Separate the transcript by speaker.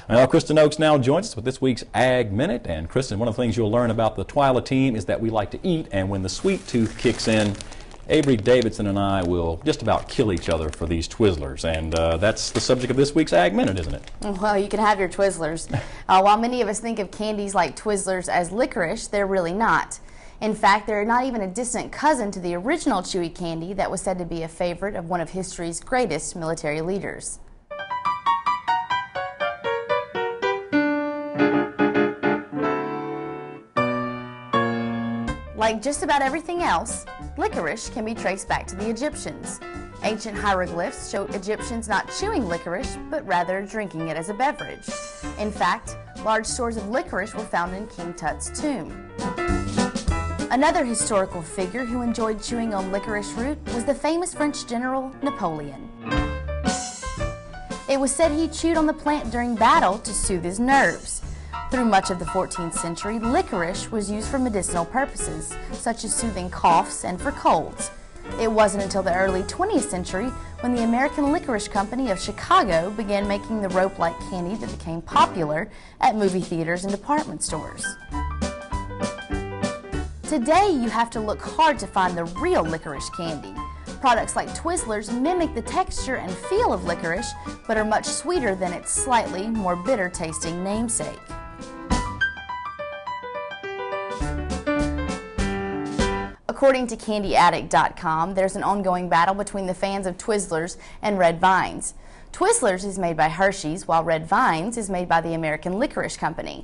Speaker 1: Well, Kristen Oakes now joins us with this week's Ag Minute. And Kristen, one of the things you'll learn about the TWILA team is that we like to eat, and when the sweet tooth kicks in, Avery Davidson and I will just about kill each other for these Twizzlers, and that's the subject of this week's Ag Minute, isn't it?
Speaker 2: Well, you can have your Twizzlers. While many of us think of candies like Twizzlers as licorice, they're really not. In fact, they're not even a distant cousin to the original chewy candy that was said to be a favorite of one of history's greatest military leaders. Like just about everything else, licorice can be traced back to the Egyptians. Ancient hieroglyphs show Egyptians not chewing licorice, but rather drinking it as a beverage. In fact, large stores of licorice were found in King Tut's tomb. Another historical figure who enjoyed chewing on licorice root was the famous French general Napoleon. It was said he chewed on the plant during battle to soothe his nerves. Through much of the 14th century, licorice was used for medicinal purposes, such as soothing coughs and for colds. It wasn't until the early 20th century when the American Licorice Company of Chicago began making the rope-like candy that became popular at movie theaters and department stores. Today, you have to look hard to find the real licorice candy. Products like Twizzlers mimic the texture and feel of licorice, but are much sweeter than its slightly more bitter-tasting namesake. According to CandyAddict.com, there's an ongoing battle between the fans of Twizzlers and Red Vines. Twizzlers is made by Hershey's, while Red Vines is made by the American Licorice Company.